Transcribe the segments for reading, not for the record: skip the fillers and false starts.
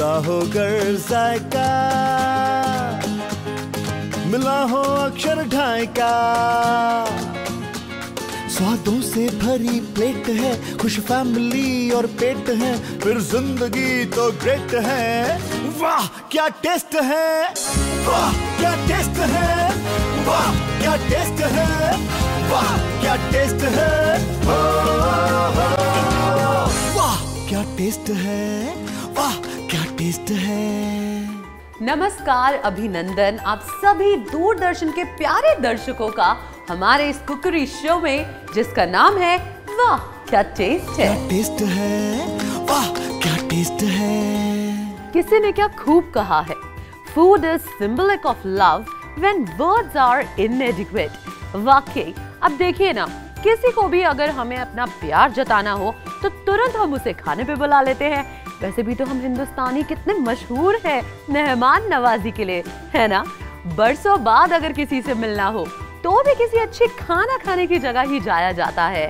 मिला हो गर जायका, मिला हो अक्षर ढाई का। स्वादों से भरी प्लेट है, खुश फैमिली और पेट है, फिर जिंदगी तो ग्रेट है। वाह क्या टेस्ट है, वाह क्या टेस्ट है, वाह क्या टेस्ट है, वाह क्या टेस्ट है, वाह क्या टेस्ट है, वाह क्या टेस्ट है। नमस्कार, अभिनंदन आप सभी दूरदर्शन के प्यारे दर्शकों का हमारे इस कुकरी शो में, जिसका नाम है वाह क्या टेस्ट है। क्या टेस्ट है, वाह क्या टेस्ट है। किसी ने क्या खूब कहा है, food is symbolic of love when words are inadequate. वाकई अब देखिए ना, किसी को भी अगर हमें अपना प्यार जताना हो तो तुरंत हम उसे खाने पे बुला लेते हैं। वैसे भी तो हम हिंदुस्तानी कितने मशहूर हैं मेहमान नवाजी के लिए, है ना। बरसों बाद अगर किसी से मिलना हो तो भी किसी अच्छे खाना खाने की जगह ही जाया जाता है,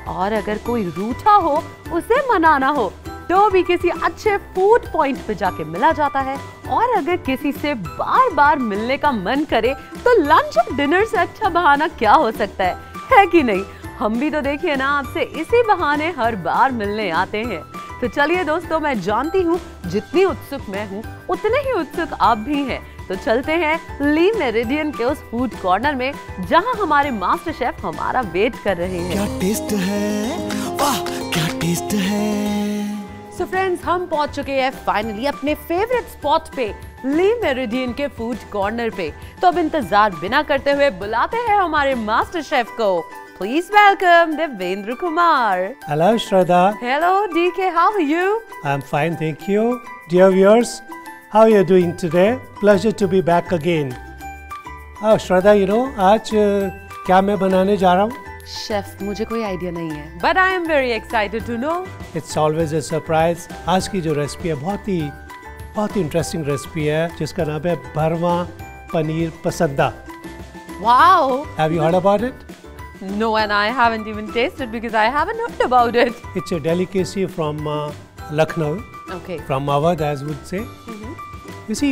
और अगर कोई रूठा हो उसे मनाना हो तो भी किसी अच्छे फूड पॉइंट पे जाके मिला जाता है। और अगर किसी से बार बार मिलने का मन करे तो लंच और डिनर से अच्छा बहाना क्या हो सकता है कि नहीं। हम भी तो देखिए ना, आपसे इसी बहाने हर बार मिलने आते हैं। तो चलिए दोस्तों, मैं जानती हूँ जितनी उत्सुक मैं हूँ उतने ही उत्सुक आप भी हैं। तो चलते हैं ली मेरिडियन के उस फूड कॉर्नर में, जहाँ हमारे मास्टर शेफ हमारा वेट कर रहे हैं। क्या टेस्ट है, वाह क्या टेस्ट है। सो फ्रेंड्स, हम पहुंच चुके हैं फाइनली अपने फेवरेट स्पॉट पे, ली मेरिडियन के फूड कॉर्नर पे। तो अब इंतजार बिना करते हुए बुलाते हैं हमारे मास्टर शेफ को। Please welcome Devendra Kumar. Hello, Shraddha. Hello, DK. How are you? I'm fine, thank you. Dear viewers, how are you doing today? Pleasure to be back again. Oh, Shraddha, you know, आज क्या मैं बनाने जा रहा हूँ? Chef, मुझे कोई idea नहीं है, but I am very excited to know. It's always a surprise. आज की जो रेसिपी है बहुत ही इंटरेस्टिंग रेसिपी है, जिसका नाम है भरवा पनीर पसंदा. Wow. Have you heard about it? No, and I haven't even tasted because I haven't heard about it. It's a delicacy from Lucknow. Okay. From Awadh, as would say. You see,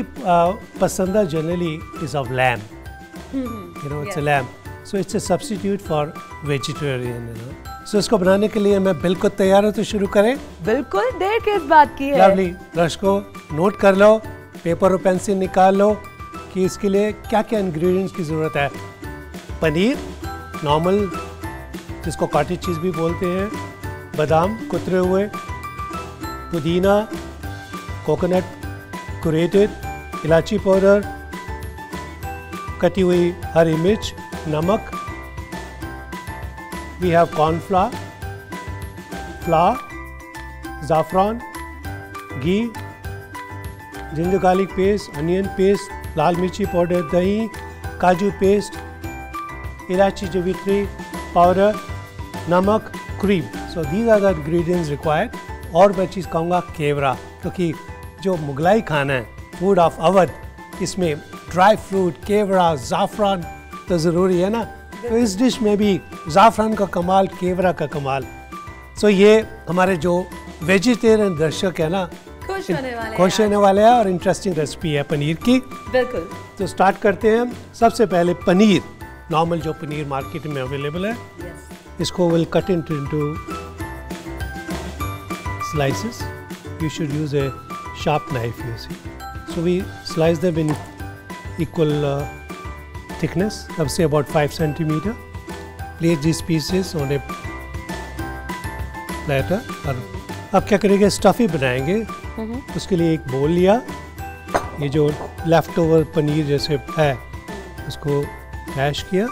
pasanda generally is of lamb. You know, it's a lamb. So it's a substitute for vegetarian. You know. So इसको बनाने के लिए मैं बिल्कुल तैयार हूँ, तो शुरू करें। बिल्कुल, देर किस बात की है। Lovely. दर्शकों नोट कर लो, पेपर और पेंसिल निकाल लो कि इसके लिए क्या क्या इंग्रेडिएंट्स की ज़रूरत है। पनीर नॉर्मल, जिसको कॉटेज चीज़ भी बोलते हैं, बादाम कुतरे हुए, पुदीना, कोकोनट ग्रेटेड, इलायची पाउडर, कटी हुई हरी मिर्च, नमक, वी हैव कॉर्नफ्लावर, फ्लावर, ज़ाफ़रान, घी, ginger garlic paste, onion paste, लाल मिर्ची पाउडर, दही, काजू पेस्ट, इलायची जवित्री पाउडर, नमक, cream. So these are the ingredients required. और मैं चीज़ कहूँगा केवड़ा, क्योंकि जो मुगलाई खाना है, फूड ऑफ अवध, इसमें ड्राई फ्रूट, केवड़ा, ज़ाफ़रान तो ज़रूरी है ना. तो इस डिश में भी ज़ाफ़रान का कमाल, केवड़ा का कमाल. सो ये हमारे जो वेजिटेरियन दर्शक है ना, खुश होने वाले हैं, और इंटरेस्टिंग रेसिपी है पनीर की. बिल्कुल. तो स्टार्ट करते हैं. सबसे पहले पनीर, नॉर्मल जो पनीर मार्केट में अवेलेबल है, इसको will cut into slices. You should use a sharp knife. You see, so we slice them in equal thickness, अब से about 5 centimetre. Place this pieces on a platter. और अब क्या करेंगे, स्टफी बनाएंगे. उसके लिए एक बोल लिया, ये जो लेफ्ट ओवर पनीर जैसे है उसको हैश किया.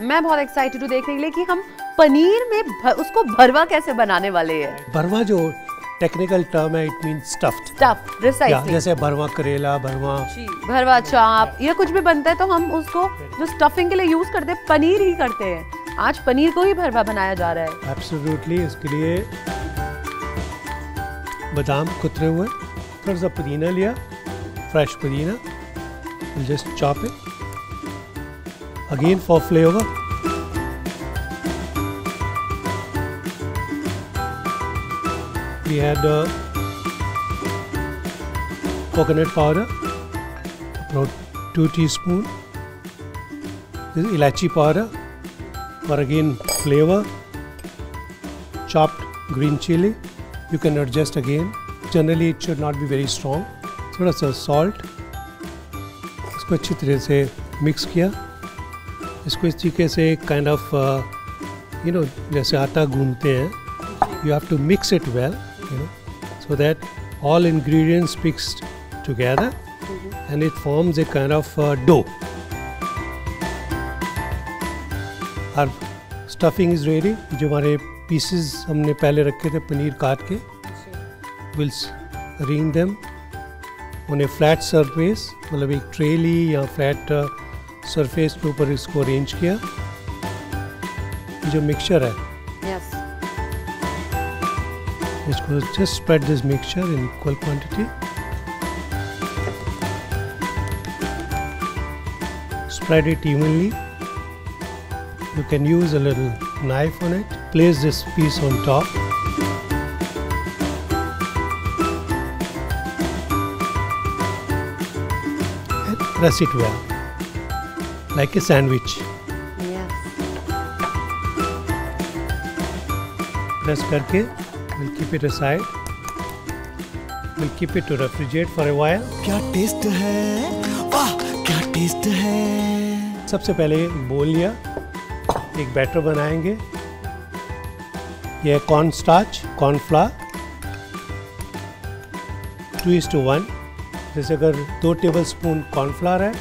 मैं बहुत एक्साइटेड हूँ देखने के लिए कि हम पनीर में उसको भरवा कैसे बनाने वाले हैं. भरवा जो टेक्निकल टर्म है, it means stuffed. Stuff, precisely. जैसे भरवा करेला, भरवा चाप, ये कुछ भी बनता है तो हम उसको जो स्टफिंग के लिए यूज करते हैं, पनीर ही करते हैं. आज पनीर को ही भरवा बनाया जा रहा है. एब्सोल्युटली. इसके लिए बादाम कुतरे हुए, थोड़ा सा पुदीना लिया, फ्रेश पुदीना, just chop it again for flavor. We had coconut powder, about 2 teaspoons. This is elaichi powder for again flavor. Chopped green chili. You can adjust again. Generally it should not be very strong. थोड़ा सा salt. इसको अच्छी तरह से mix किया. इसको इस तरीके से kind of जैसे आटा गूंदते हैं. You have to mix it well, so that all ingredients mixed together, and it forms a kind of dough. Our stuffing is ready. जो हमारे pieces हमने पहले रखे थे पनीर काट के, we'll arrange them on a flat surface, मतलब एक tray ली या flat surface के ऊपर इसको arrange किया. जो mixture है, Yes. इसको just spread this mixture in equal quantity. Spread it evenly. You can use a little knife on it. Place this piece on top. And press it well, like a sandwich. Yes. Press करके, we'll keep it aside. We'll keep it to refrigerate for a while. क्या test है, वाह क्या test है। सबसे पहले एक बोल लिया, एक बैटर बनाएंगे. यह कॉर्न स्टार्च, कॉर्न फ्लावर 2:1. जैसे अगर 2 टेबलस्पून कॉर्नफ्लावर है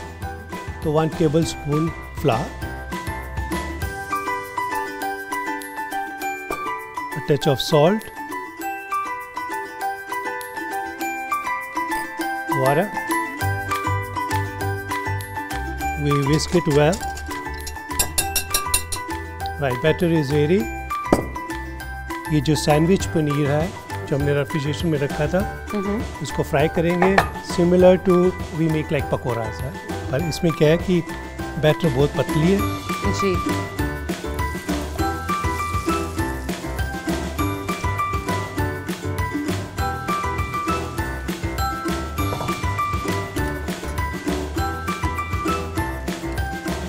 तो 1 tablespoon flower. A touch of salt, water. We whisk it well. Right, batter is ready. ये जो सैंडविच पनीर है जो हमने रेफ्रिजरेशन में रखा था, उसको फ्राई करेंगे. Similar to we make like pakoras है, पर इसमें क्या है कि बैटर बहुत पतली है. जी.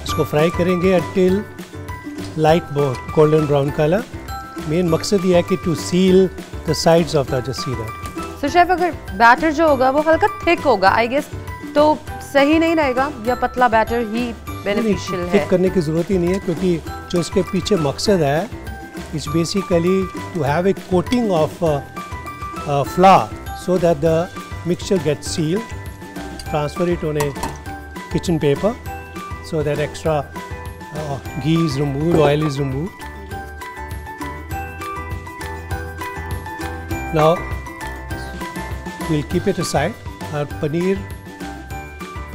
इसको फ्राई करेंगे until light golden brown color. Main मकसद ये है कि to seal the sides of the, just see that. So chef, अगर बैटर जो होगा वो हल्का थिक होगा आई गेस, तो सही नहीं रहेगा, या पतला बैटर ही बेनिफिशियल है? थिक करने की ज़रूरत ही नहीं है, क्योंकि जो इसके पीछे मकसद है it's basically to have a coating of flour so that the mixture gets sealed. Transfer it on a kitchen paper so that extra ghee is removed, oil is removed. Now we'll keep it aside. Our paneer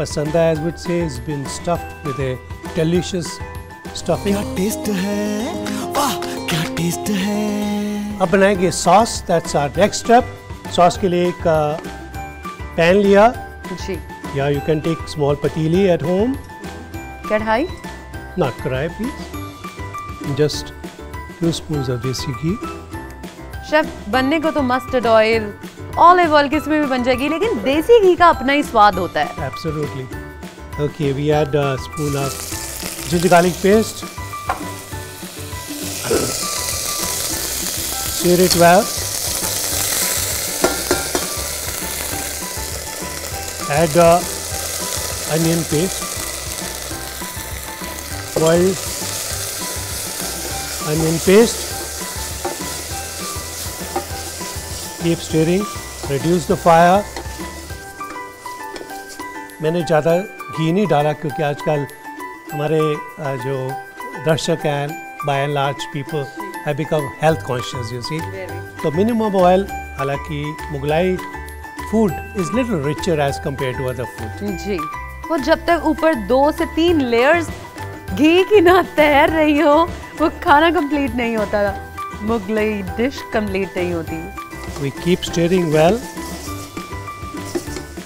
pasanda, as would say, has been stuffed with a delicious stuffing. क्या test है, वाह क्या test है। अब बनाएंगे sauce. That's our next step. Sauce के लिए एक पैन लिया, जी. या you can take small पतीली at home. कढ़ाई? Not कढ़ाई please. Just 2 spoons of desi ghee. Chef, बनने को तो मस्टर्ड ऑयल, ऑलिव ऑयल किसमें भी बन जाएगी, लेकिन देसी घी का अपना ही स्वाद होता है. Absolutely. Okay, we add a spoon of ginger garlic paste. Stir it well. Add onion paste. Boiled onion paste. Keep stirring. Reduce the fire. मैंने ज़्यादा घी नहीं डाला क्योंकि आजकल हमारे जो दर्शक हैं, by and large people have become health conscious, you see. तो minimum oil. हालांकि Mughlai food is little richer as compared to other food. जी. वो जब तक ऊपर 2 से 3 लेयर्स घी की ना तैर रही हो, वो खाना कंप्लीट नहीं होता, मुगलई डिश कंप्लीट नहीं होती. We keep stirring well.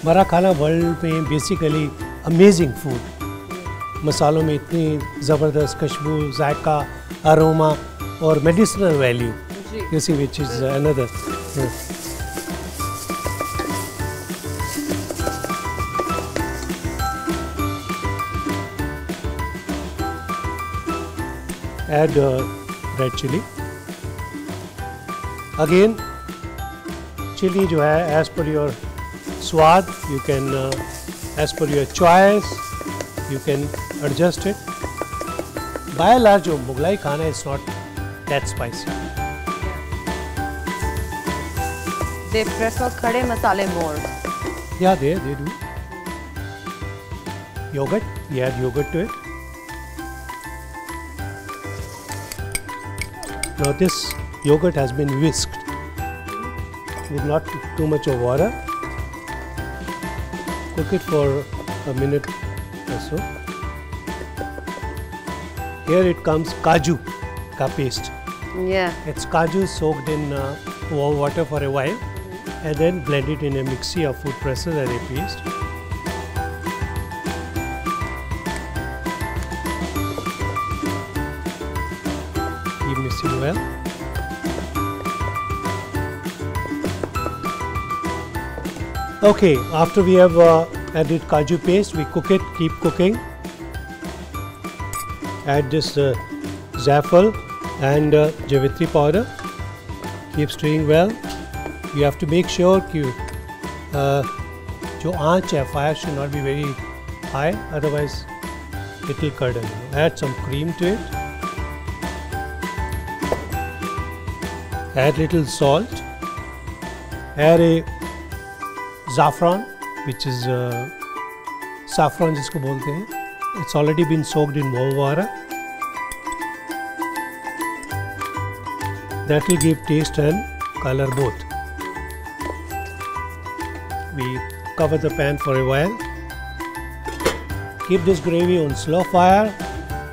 हमारा खाना वर्ल्ड में बेसिकली अमेजिंग फूड. मसालों में इतनी ज़बरदस्त खुशबू, जायका, अरोमा और medicinal value, you see, which is another. add red chili. Again, chili जो है as per your स्वाद, you can as per your choice, you can adjust it. By and large, जो मुगलाई खाना is not that spicy. They prefer खड़े मसाले more. Yeah, they do. Yogurt, we add yogurt to it. Now this yogurt has been whisked with not too much of water. Cook it for a minute or so. Here it comes kaju ka paste. Yeah. It's kaju soaked in warm water for a while and then blend it in a mixie or food processor as a paste. Keep mixing well. Okay, after we have added kaju paste, we cook it, keep cooking. Add this zaffle and javitri powder. Keep stirring well. You have to make sure कि जो आंच है, fire should not be very high, otherwise it will curdle. Add some cream to it. Add little salt. Add a saffron, which is saffron जिसको बोलते हैं. It's already been soaked in warm water. That will give taste and color both. We cover the pan for a while. Keep this gravy on slow fire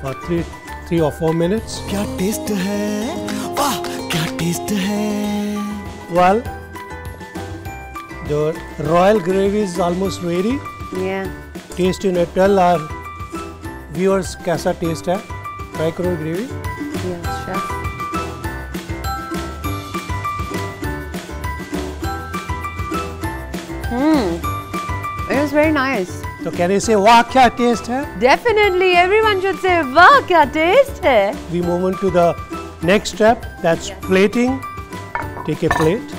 for 3 or 4 minutes. क्या test है, वाह क्या test है. Well, the royal gravy is almost ready. Yeah. Taste in it. Tell our viewers कैसा taste है. Try करो gravy. Yes, chef. It was very nice. तो can you say वाह क्या taste है? Definitely, everyone should say, "Wow, क्या taste है!" We move on to the next step. That's plating. Take a plate.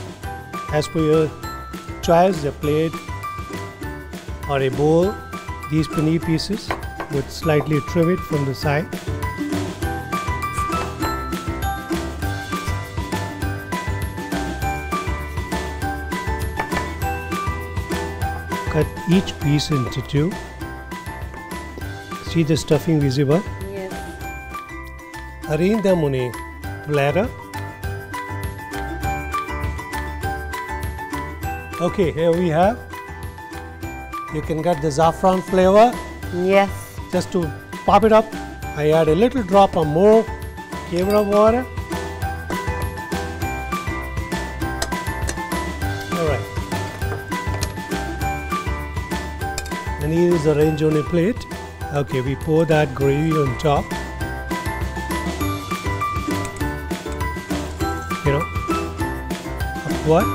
As per your choice, a plate or a bowl. These paneer pieces, would slightly trim it from the side. Cut each piece into 2. See the stuffing visible? Yes. Arrange them on a platter. Okay, here we have. You can get the saffron flavor. Yes. Just to pop it up, I add a little drop of more camera water. Alright. And here is arranged on a plate. Okay, we pour that gravy on top. You know, upward.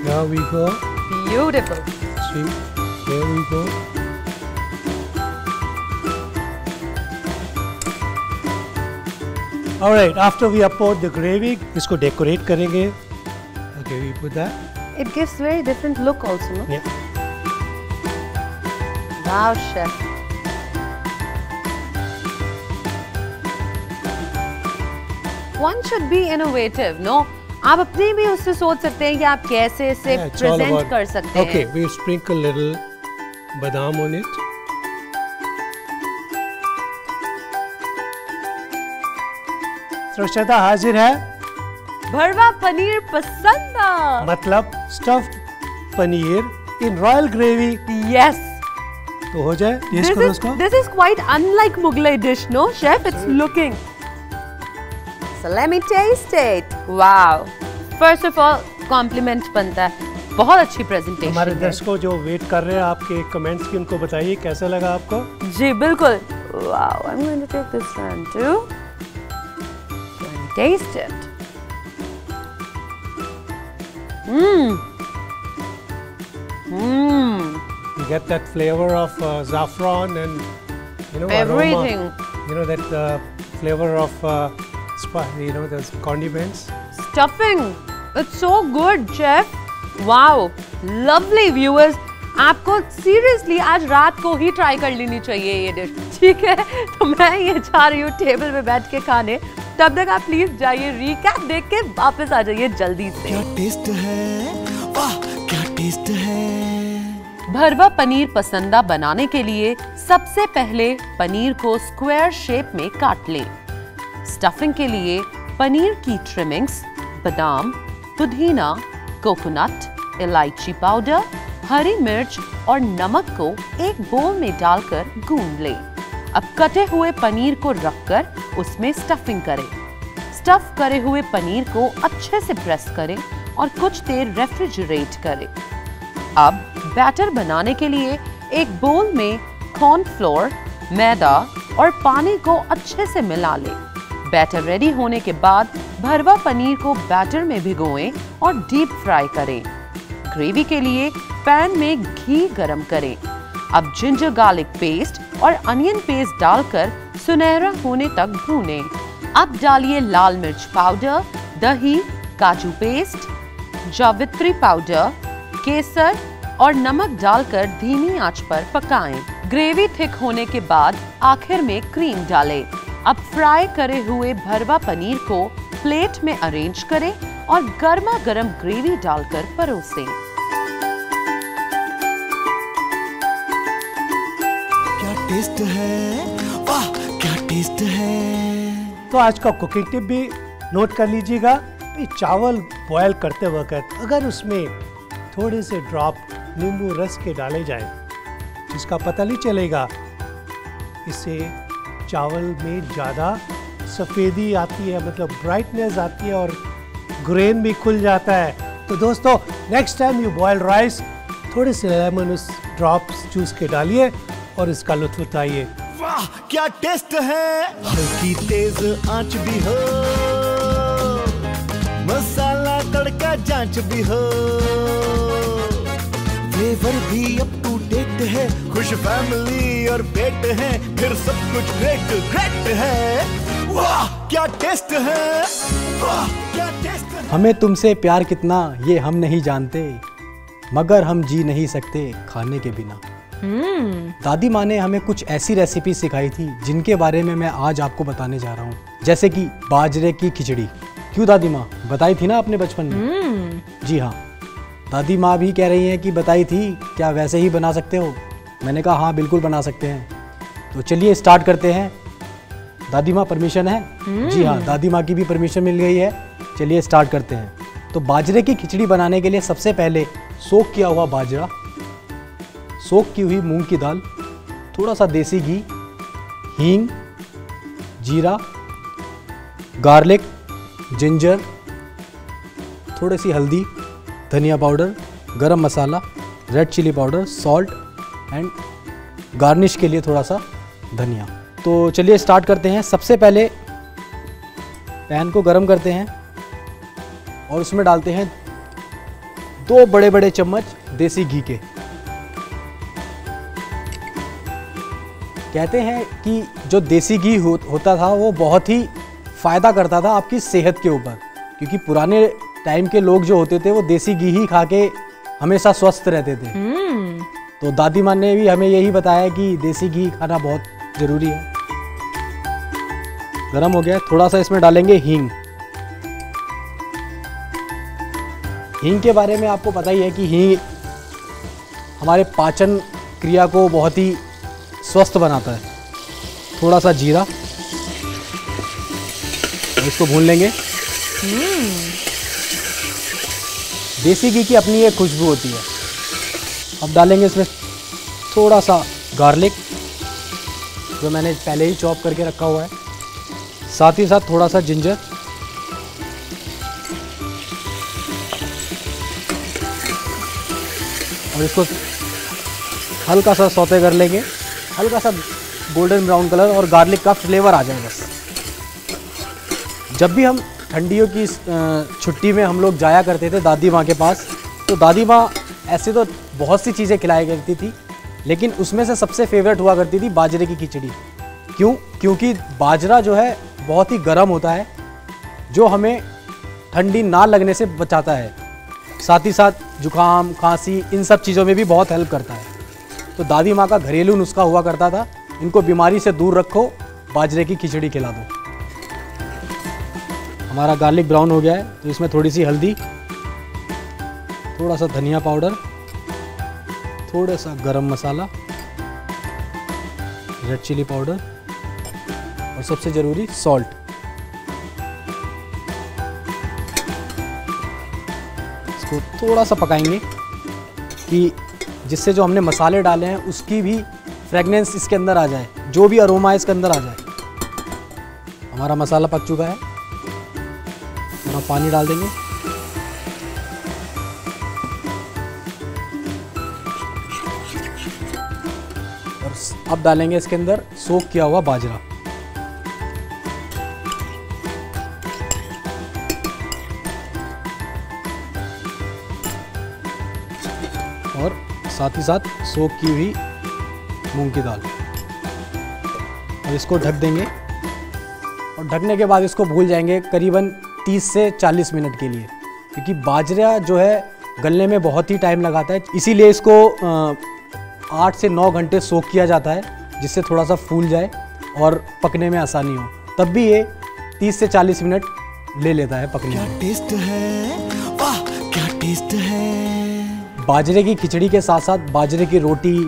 There we go. Beautiful. See, there we go. Alright, after we have poured the gravy, इसको decorate करेंगे. Okay, we put that. It gives very different look also, no? Yeah. Wow, chef. One should be innovative, no? आप अपने भी उससे सोच सकते हैं कि आप कैसे इसे Yeah, it's all present about- कर सकते Okay, हैं. we sprinkle little badam on it. श्रद्धा हाजिर है. भरवा पनीर पसंद. मतलब stuffed paneer in royal gravy. Yes. तो हो जाए. टेस्ट करो उसको. This is quite unlike Mughlai dish, no, chef? It's looking. So let me taste it. Wow. First of all, compliment बनता है. बहुत अच्छी presentation हमारे है. दर्शकों जो वेट कर रहे हैं आपके कमेंट्स की, उनको बताइए कैसा लगा आपको. जी बिल्कुल. Wow. I'm going to take this one too. Let me taste it. You get that flavor of saffron and aroma. Everything. you know that flavor of you know those condiments. Stuffing, it's so good, chef. Wow, lovely viewers. आपको seriously आज रात को ही try कर लेनी चाहिए ये dish, ठीक है? तो मैं ये जा रही हूँ टेबल पे बैठ के खाने, तब तक आप प्लीज जाइए, रिकैप देख के वापस आ जाइए जल्दी से। क्या टेस्ट है, वाह क्या टेस्ट है। भरवा पनीर पसंदा बनाने के लिए सबसे पहले पनीर को स्क्वायर शेप में काट लें। स्टफिंग के लिए पनीर की ट्रिमिंग्स, बादाम, पुदीना, कोकोनट, इलायची पाउडर, हरी मिर्च और नमक को एक बोल में डालकर गूंद लें। अब कटे हुए पनीर को रखकर उसमें स्टफिंग करें। स्टफ करे हुए पनीर को अच्छे से प्रेस करें और कुछ देर रेफ्रिजरेट करें। अब बैटर बनाने के लिए एक बोल में कॉर्नफ्लोर, मैदा और पानी को अच्छे से मिला लें। बैटर रेडी होने के बाद भरवा पनीर को बैटर में भिगोएं और डीप फ्राई करें। ग्रेवी के लिए पैन में घी गरम करें। अब जिंजर गार्लिक पेस्ट और अनियन पेस्ट डालकर सुनहरा होने तक भूनें। अब डालिए लाल मिर्च पाउडर, दही, काजू पेस्ट, जावित्री पाउडर, केसर और नमक डालकर धीमी आंच पर पकाएं। ग्रेवी थिक होने के बाद आखिर में क्रीम डालें। अब फ्राई करे हुए भरवा पनीर को प्लेट में अरेंज करें और गर्मा गर्म ग्रेवी डालकर परोसें। क्या टेस्ट है, वाह क्या टेस्ट है। तो आज का कुकिंग टिप भी नोट कर लीजिएगा। ये चावल बॉयल करते वक्त अगर उसमें थोड़े से ड्रॉप नींबू रस के डाले जाएं, जिसका पता नहीं चलेगा, इससे चावल में ज़्यादा सफ़ेदी आती है, मतलब ब्राइटनेस आती है और ग्रेन भी खुल जाता है। तो दोस्तों, next time you boil rice, थोड़े से लेमन उस ड्रॉप्स चूस के डालिए और इसका लुत्फ उठाइए। वाह क्या टेस्ट है। हल्की तेज आंच भी हो, मसाला तड़का जांच भी हो, फ्लेवर भी अप टू डेट है, खुश फैमिली और पेट है, फिर सब कुछ ग्रेट ग्रेट है। वाह क्या टेस्ट है, वाह क्या टेस्ट है। हमें तुमसे प्यार कितना ये हम नहीं जानते, मगर हम जी नहीं सकते खाने के बिना। दादी माँ ने हमें कुछ ऐसी रेसिपी सिखाई थी जिनके बारे में मैं आज आपको बताने जा रहा हूँ, जैसे कि बाजरे की खिचड़ी। क्यों दादी माँ, बताई थी ना आपने बचपन में? जी हाँ, दादी माँ भी कह रही हैं कि बताई थी, क्या वैसे ही बना सकते हो? मैंने कहा हाँ बिल्कुल बना सकते हैं। तो चलिए स्टार्ट करते हैं। दादी माँ परमिशन है? जी हाँ, दादी माँ की भी परमिशन मिल गई है। चलिए स्टार्ट करते हैं। तो बाजरे की खिचड़ी बनाने के लिए सबसे पहले सोक किया हुआ बाजरा, सोक की हुई मूंग की दाल, थोड़ा सा देसी घी, हींग, जीरा, गार्लिक, जिंजर, थोड़ी सी हल्दी, धनिया पाउडर, गरम मसाला, red chilli powder, salt and garnish के लिए थोड़ा सा धनिया। तो चलिए स्टार्ट करते हैं। सबसे पहले पैन को गरम करते हैं और उसमें डालते हैं 2 बड़े बड़े चम्मच देसी घी के। कहते हैं कि जो देसी घी होता था वो बहुत ही फ़ायदा करता था आपकी सेहत के ऊपर, क्योंकि पुराने टाइम के लोग जो होते थे वो देसी घी ही खा के हमेशा स्वस्थ रहते थे। तो दादी माँ ने भी हमें यही बताया कि देसी घी खाना बहुत ज़रूरी है। गरम हो गया, थोड़ा सा इसमें डालेंगे हींग। हींग के बारे में आपको पता ही है कि हींग हमारे पाचन क्रिया को बहुत ही स्वस्थ बनाता है। थोड़ा सा जीरा, इसको भून लेंगे। देसी घी की अपनी एक खुशबू होती है। अब डालेंगे इसमें थोड़ा सा गार्लिक, जो मैंने पहले ही चॉप करके रखा हुआ है, साथ ही साथ थोड़ा सा जिंजर, और इसको हल्का सा सौते कर लेंगे, हल्का सा गोल्डन ब्राउन कलर और गार्लिक का फ्लेवर आ जाए बस। जब भी हम ठंडियों की छुट्टी में हम लोग जाया करते थे दादी माँ के पास, तो दादी माँ ऐसे तो बहुत सी चीज़ें खिलाया करती थी, लेकिन उसमें से सबसे फेवरेट हुआ करती थी बाजरे की खिचड़ी। क्यों? क्योंकि बाजरा जो है बहुत ही गर्म होता है, जो हमें ठंडी ना लगने से बचाता है। साथ ही साथ जुकाम, खांसी, इन सब चीज़ों में भी बहुत हेल्प करता है। तो दादी माँ का घरेलू नुस्खा हुआ करता था, इनको बीमारी से दूर रखो, बाजरे की खिचड़ी खिला दो। हमारा गार्लिक ब्राउन हो गया है, तो इसमें थोड़ी सी हल्दी, थोड़ा सा धनिया पाउडर, थोड़ा सा गरम मसाला, रेड चिली पाउडर और सबसे ज़रूरी सॉल्ट। इसको थोड़ा सा पकाएंगे कि जिससे जो हमने मसाले डाले हैं उसकी भी फ्रेगनेंस इसके अंदर आ जाए, जो भी अरोमा है इसके अंदर आ जाए। हमारा मसाला पक चुका है, थोड़ा पानी डाल देंगे। और अब डालेंगे इसके अंदर सोक किया हुआ बाजरा। और साथ ही साथ सोक की हुई मूंग की दाल, और इसको ढक देंगे। और ढकने के बाद इसको भूल जाएंगे करीबन 30 से 40 मिनट के लिए, क्योंकि बाजरा जो है गलने में बहुत ही टाइम लगाता है। इसीलिए इसको 8 से 9 घंटे सोक किया जाता है, जिससे थोड़ा सा फूल जाए और पकने में आसानी हो। तब भी ये 30 से 40 मिनट ले लेता है पकने में। क्या टेस्ट है, वाह क्या टेस्ट है। बाजरे की खिचड़ी के साथ साथ बाजरे की रोटी,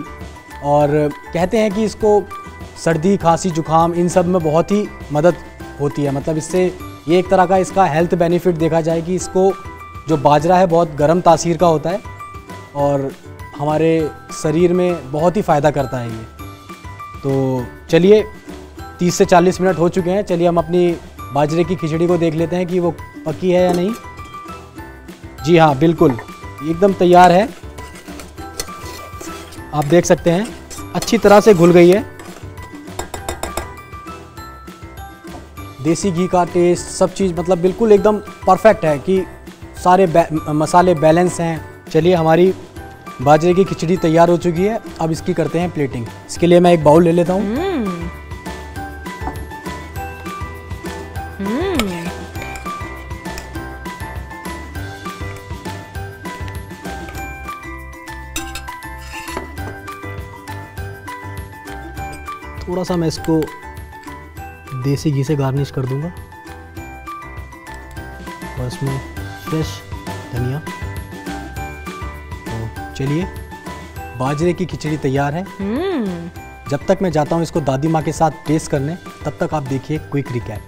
और कहते हैं कि इसको सर्दी, खांसी, जुकाम इन सब में बहुत ही मदद होती है। मतलब इससे ये एक तरह का इसका हेल्थ बेनिफिट देखा जाए कि इसको जो बाजरा है बहुत गर्म तासीर का होता है और हमारे शरीर में बहुत ही फ़ायदा करता है ये। तो चलिए 30 से 40 मिनट हो चुके हैं, चलिए हम अपनी बाजरे की खिचड़ी को देख लेते हैं कि वो पकी है या नहीं। जी हाँ, बिल्कुल एकदम तैयार है। आप देख सकते हैं अच्छी तरह से घुल गई है। देसी घी का टेस्ट, सब चीज़ मतलब बिल्कुल एकदम परफेक्ट है कि सारे मसाले बैलेंस हैं। चलिए हमारी बाजरे की खिचड़ी तैयार हो चुकी है, अब इसकी करते हैं प्लेटिंग। इसके लिए मैं एक बाउल ले लेता हूँ। थोड़ा सा मैं इसको देसी घी से गार्निश कर दूंगा और इसमें फ्रेश धनिया। तो चलिए बाजरे की खिचड़ी तैयार है। जब तक मैं जाता हूँ इसको दादी माँ के साथ टेस्ट करने, तब तक आप देखिए क्विक रिकैप।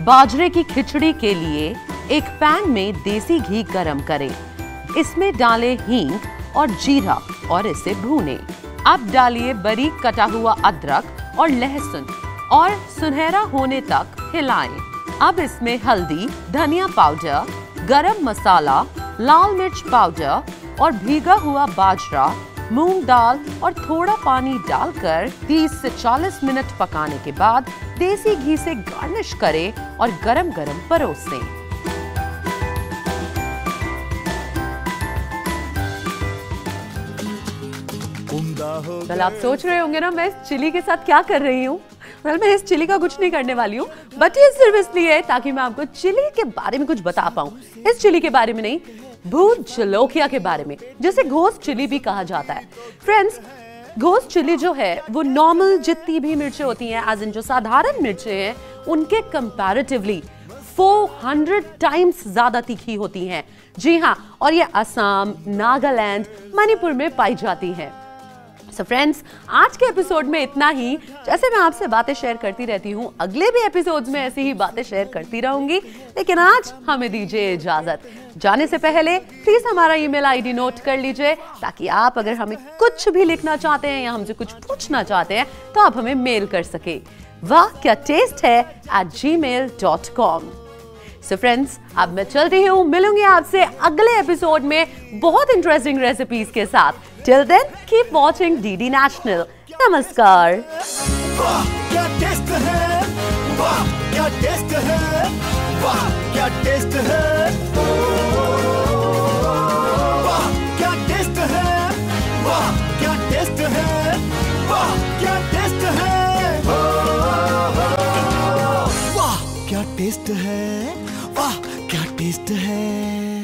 बाजरे की खिचड़ी के लिए एक पैन में देसी घी गरम करें, इसमें डालें हींग और जीरा और इसे भूनें। अब डालिए बारीक कटा हुआ अदरक और लहसुन और सुनहरा होने तक हिलाएं। अब इसमें हल्दी, धनिया पाउडर, गरम मसाला, लाल मिर्च पाउडर और भीगा हुआ बाजरा, मूंग दाल और थोड़ा पानी डालकर 30 से 40 मिनट पकाने के बाद देसी घी से गार्निश करें और गरम-गरम परोसें। कल आप सोच रहे होंगे ना मैं इस चिली के साथ क्या कर रही हूँ। मैं इस चिली का कुछ नहीं करने वाली हूँ, बट ये सिर्फ इसलिए है ताकि मैं आपको चिली के बारे में कुछ बता पाऊँ। इस चिली के बारे में नहीं, भूत जलोकिया के बारे में, जिसे घोस्ट चिली भी कहा जाता है। फ्रेंड्स, घोस्ट चिली जो है वो नॉर्मल जितनी भी मिर्चें होती हैं, एज इन जो साधारण मिर्चें हैं, उनके कंपैरेटिवली 400 टाइम्स ज्यादा तीखी होती हैं। जी हाँ, और ये असम, नागालैंड, मणिपुर में पाई जाती हैं। So फ्रेंड्स, आज के एपिसोड में इतना ही। जैसे मैं आपसे बातें शेयर करती रहती हूँ, अगले भी एपिसोड्स में ऐसी ही बातें शेयर करती रहूंगी, लेकिन आज हमें दीजिए इजाजत। जाने से पहले प्लीज हमारा ईमेल आईडी नोट कर लीजिए, ताकि आप अगर हमें कुछ भी लिखना चाहते हैं या हमसे कुछ पूछना चाहते हैं तो आप हमें मेल कर सके। वाह क्या टेस्ट है @gmail.com। सो फ्रेंड्स, अब मैं चल रही हूँ, मिलूंगी आपसे अगले एपिसोड में बहुत इंटरेस्टिंग रेसिपीज के साथ। Till then keep watching DD national. नमस्कार। वाह क्या टेस्ट है, वाह क्या टेस्ट है, वाह क्या टेस्ट है, वाह क्या टेस्ट है, वाह क्या टेस्ट है, वाह क्या टेस्ट है। टेस्ट है, वाह क्या टेस्ट है।